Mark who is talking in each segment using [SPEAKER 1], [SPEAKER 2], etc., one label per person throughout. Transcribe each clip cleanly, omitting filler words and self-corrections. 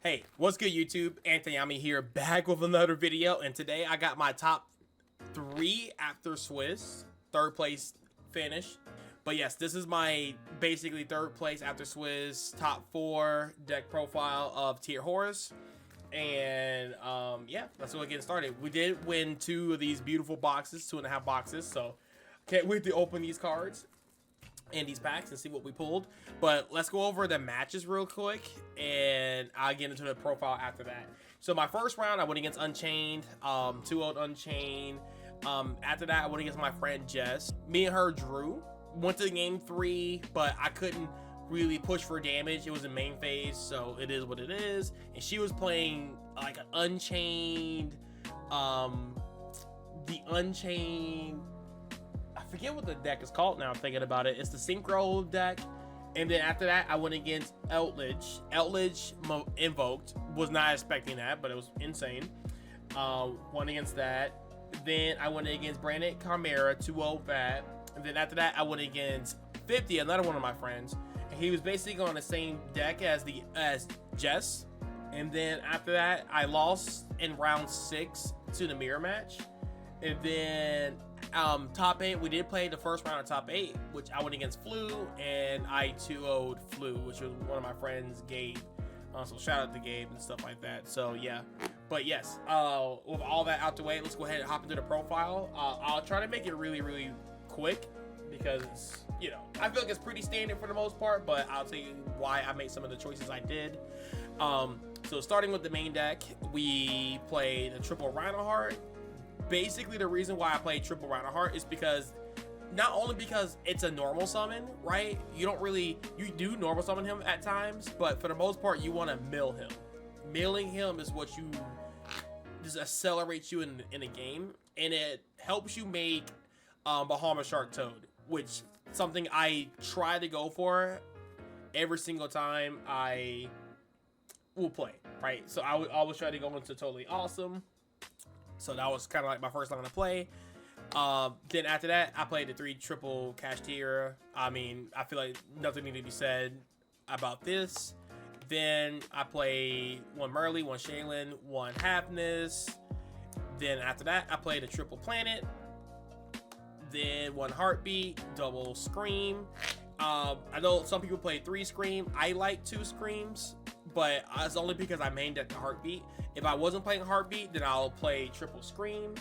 [SPEAKER 1] Hey, what's good YouTube? Anthony Ami here, back with another video, and today I got my top 3 after Swiss, third place finish. But yes, this is my basically third place after Swiss, top 4 deck profile of Tier Horus. And yeah, let's go get started. We did win 2 of these beautiful boxes, 2.5 boxes, so can't wait to open these cards and these packs and see what we pulled. But let's go over the matches real quick, and I'll get into the profile after that. So my first round, I went against Unchained, 2-0 Unchained. After that, I went against my friend Jess. Me and her drew. Went to game 3, but I couldn't really push for damage. It was in main phase, so it is what it is. And she was playing like an Unchained, the Unchained, I forget what the deck is called now I'm thinking about it. It's the Synchro deck. And then after that, I went against Eldritch. Eldritch invoked. Was not expecting that, but it was insane. Went against that. Then I went against Brandon Chimera, 2-0 that. And then after that, I went against 50, another one of my friends. And he was basically on the same deck as Jess. And then after that, I lost in round 6 to the mirror match. And then top 8, we did play the first round of top 8, which I went against Flu, and I 2-0'd Flu, which was one of my friends, Gabe. So shout out to Gabe and stuff like that. So yeah, but yes, with all that out the way, let's go ahead and hop into the profile. I'll try to make it really quick because, you know, I feel like it's pretty standard for the most part, but I'll tell you why I made some of the choices I did. So starting with the main deck, we played a triple Reinhardt. Basically, the reason why I played triple Reinhardt is because not only because it's a normal summon, right? You do normal summon him at times, but for the most part, you want to mill him. Milling him is what you just accelerates you in a game, and it helps you make Bahama Shark Toad, which something I try to go for every single time I will play, right? So I would always try to go into Totally Awesome. So that was kind of like my first line to play. Then after that, I played the 3 triple Cashier. I mean, I feel like nothing needed to be said about this. Then I played 1 Merly, 1 Shaylin, 1 Happiness. Then after that, I played a triple Planet. Then 1 Heartbeat, double Scream. I know some people play 3 Scream. I like 2 Screams, but it's only because I mained at the Heartbeat. If I wasn't playing Heartbeat, then I'll play triple Scream.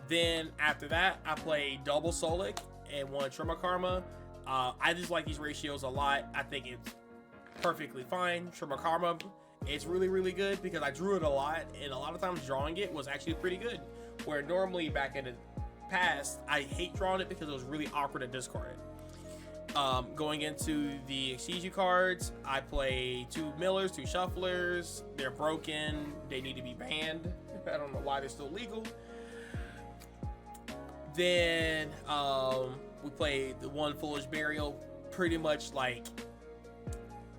[SPEAKER 1] Then after that, I played double Solic and 1 Tremor Karma. I just like these ratios a lot. I think it's perfectly fine. Tremor Karma, it's really good because I drew it a lot, and a lot of times drawing it was actually pretty good. Where normally back in the past, I hate drawing it because it was really awkward to discard it. Going into the Excuse You cards, I play 2 Millers, 2 Shufflers. They're broken. They need to be banned. I don't know why they're still legal. Then we played the 1 Foolish Burial. Pretty much like,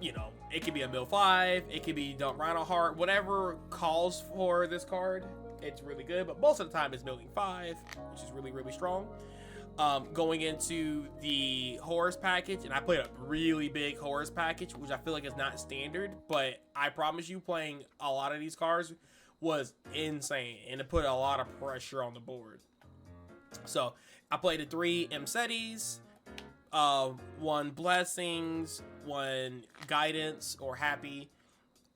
[SPEAKER 1] you know, it could be a Mill 5. It could be Dump Reinhardt. Whatever calls for this card, it's really good. But most of the time it's Milling 5, which is really strong. Going into the Horus package, and I played a really big Horus package, which I feel like is not standard, but I promise you playing a lot of these cards was insane, and it put a lot of pressure on the board. So I played the 3 Mcetis, 1 Blessings, 1 Guidance or Happy,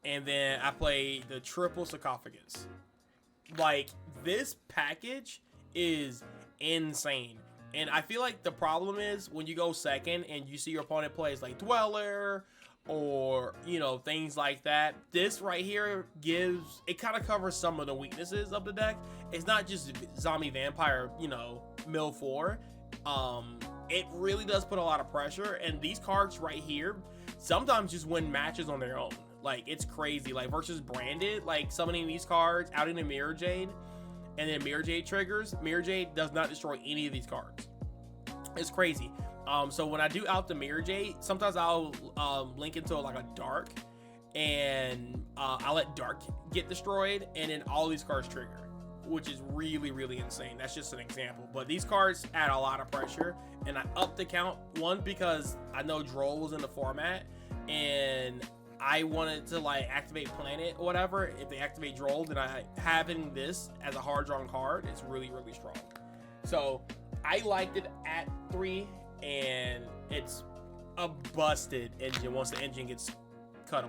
[SPEAKER 1] and then I played the triple Sarcophagus. Like, this package is insane. And I feel like the problem is when you go second and you see your opponent plays like Dweller or, you know, things like that. This right here it kind of covers some of the weaknesses of the deck. It's not just Zombie Vampire, you know, Mill 4. It really does put a lot of pressure. And these cards right here sometimes just win matches on their own. Like, it's crazy. Like, versus Branded, like summoning these cards out in the Mirror Jade. And then Mirror Jade triggers. Mirror Jade does not destroy any of these cards. It's crazy. So when I do out the Mirror Jade, sometimes I'll link into like a Dark, and I'll let Dark get destroyed, and then all these cards trigger, which is really insane. That's just an example. But these cards add a lot of pressure, and I upped the count. 1, because I know Droll was in the format, and I wanted to like activate Planet or whatever, if they activate Droll, then having this as a hard drawn card is really, really strong. So I liked it at 3, and it's a busted engine once the engine gets cut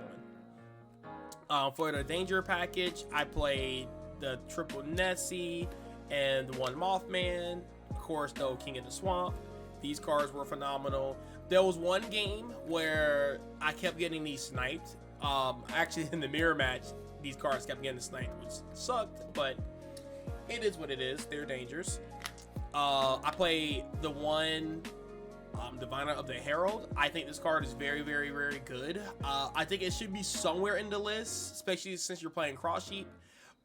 [SPEAKER 1] on. For the Danger package, I played the triple Nessie and the one Mothman. Of course, though, King of the Swamp. These cards were phenomenal. There was one game where I kept getting these sniped. Actually, in the mirror match, these cards kept getting sniped, which sucked, but it is what it is. They're dangerous. I play the one Diviner of the Herald. I think this card is very, very, very good. I think it should be somewhere in the list, especially since you're playing Cross Sheep.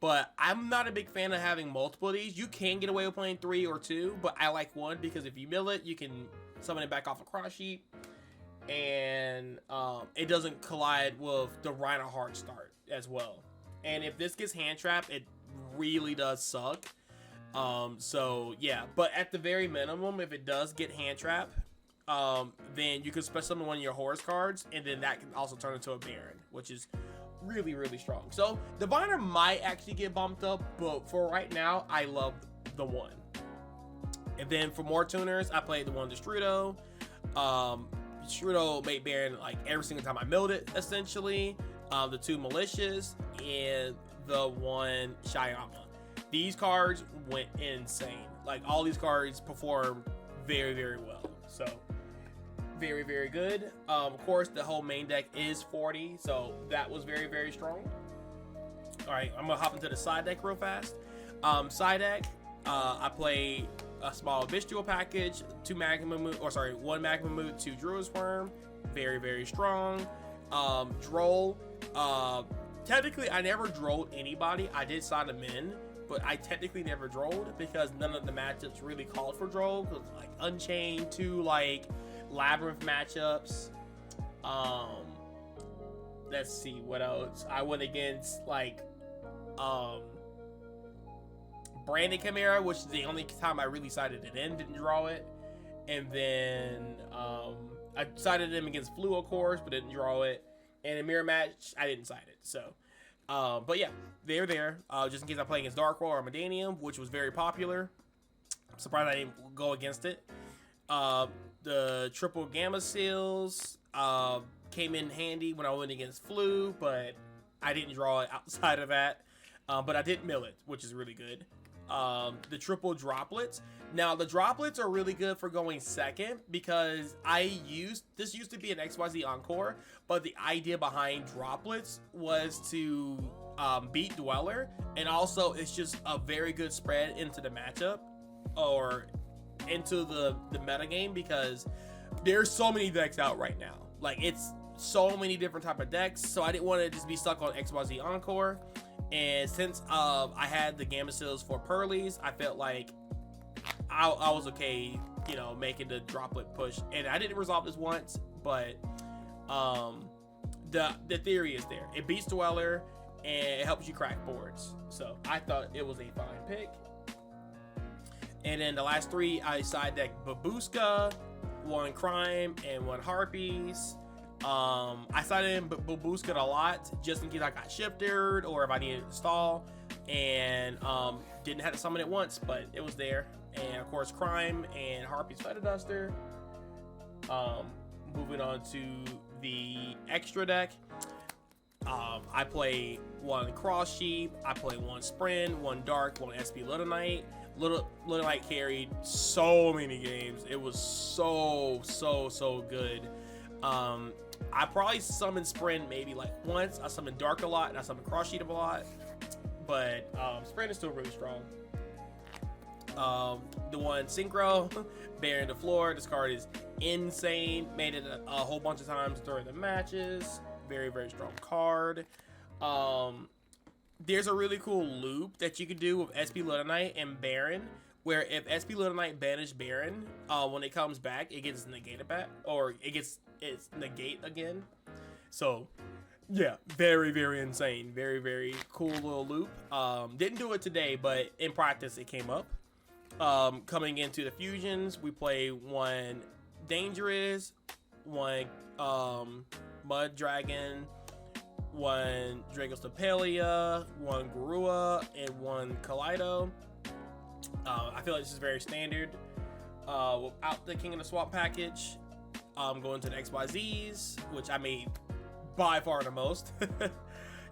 [SPEAKER 1] But I'm not a big fan of having multiple of these. You can get away with playing 3 or 2, but I like 1 because if you mill it, you can summon it back off a Cross Sheep, and it doesn't collide with the Rhino Heart start as well. And if this gets hand trapped, it really does suck. So yeah, but at the very minimum, if it does get hand trap, then you can special summon one of your Horus cards, and then that can also turn into a Baron, which is really, really strong. So Diviner might actually get bumped up, but for right now, I love the 1. And then for more tuners, I played the one Destrudo. Destrudo made Baron like every single time I milled it, essentially. The 2 Malicious and the 1 Shyama. These cards went insane. Like, all these cards performed very, very well. So very, very good. Of course, the whole main deck is 40, so that was very, very strong. All right, I'm gonna hop into the side deck real fast. Side deck, I play a small Bestial package, 1 Magma Moot, 2 Druid's Worm, very, very strong. Droll, technically I never drolled anybody. I did sign them in, but I technically never drolled because none of the matchups really called for droll, because like Unchained, 2 like Labyrinth matchups. Let's see what else. I went against like Branded Chimera, which is the only time I really sided it in, didn't draw it. And then I sided him against Flu, of course, but didn't draw it. And in mirror match, I didn't side it. So, but yeah, they're there. Just in case I play against Dark Roll or Medanium, which was very popular. I'm surprised I didn't go against it. The triple Gamma Seals came in handy when I went against Flu, but I didn't draw it outside of that. But I did mill it, which is really good. The triple Droplets. Now, the Droplets are really good for going second because this used to be an XYZ Encore, but the idea behind Droplets was to beat Dweller, and also it's just a very good spread into the matchup or into the meta game, because there's so many decks out right now. Like, it's so many different type of decks, so I didn't want to just be stuck on XYZ Encore. And since I had the Gamma Seals for Pearlies, I felt like I was okay, you know, making the Droplet push. And I didn't resolve this once, but the theory is there. It beats Dweller, and it helps you crack boards. So I thought it was a fine pick. And then the last 3, I side decked Babushka, 1 Crime, and 1 Harpies. I sided in Babushka a lot just in case I got shifted or if I needed to stall, and didn't have to summon it once, but it was there. And of course, Crime and Harpy's Feather Duster. Moving on to the extra deck, I play 1 Cross Sheep, I play 1 Sprint, 1 Dark, 1 SP Little Knight. Little Knight carried so many games. It was so good. I probably summoned Sprint maybe like once. I summoned Dark a lot, and I summoned Cross Sheet a lot. But Sprint is still really strong. The 1 Synchro, Baron the Floor. This card is insane. Made it a whole bunch of times during the matches. Very, very strong card. There's a really cool loop that you can do with SP Little Knight and Baron, where if SP Little Knight banished Baron, when it comes back, it gets negated back, or it's negate again. So yeah, very, very insane. Very, very cool little loop. Didn't do it today, but in practice it came up. Coming into the fusions, we play 1 Dangerous, 1 Mud Dragon, one Dragostapelia, one Garua, and one Kaleido. I feel like this is very standard. Without the King of the Swamp package, going to the XYZs, which I made by far the most.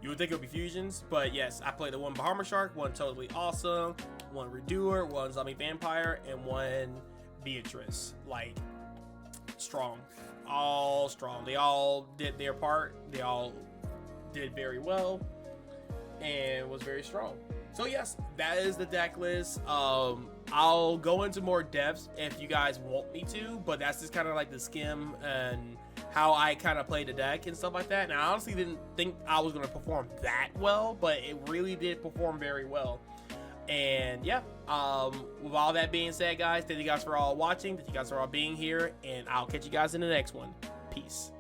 [SPEAKER 1] You would think it would be fusions, but yes, I played the one Bahama Shark, one Totally Awesome, one Redoer, one Zombie Vampire, and one Beatrice. Like, strong. All strong. They all did their part. They all did very well and was very strong. So yes, that is the deck list. I'll go into more depths if you guys want me to, but that's just kind of like the skim and how I kind of played the deck and stuff like that. And I honestly didn't think I was going to perform that well, but it really did perform very well. And yeah, with all that being said, guys, thank you guys for all watching. Thank you guys for all being here, and I'll catch you guys in the next one. Peace.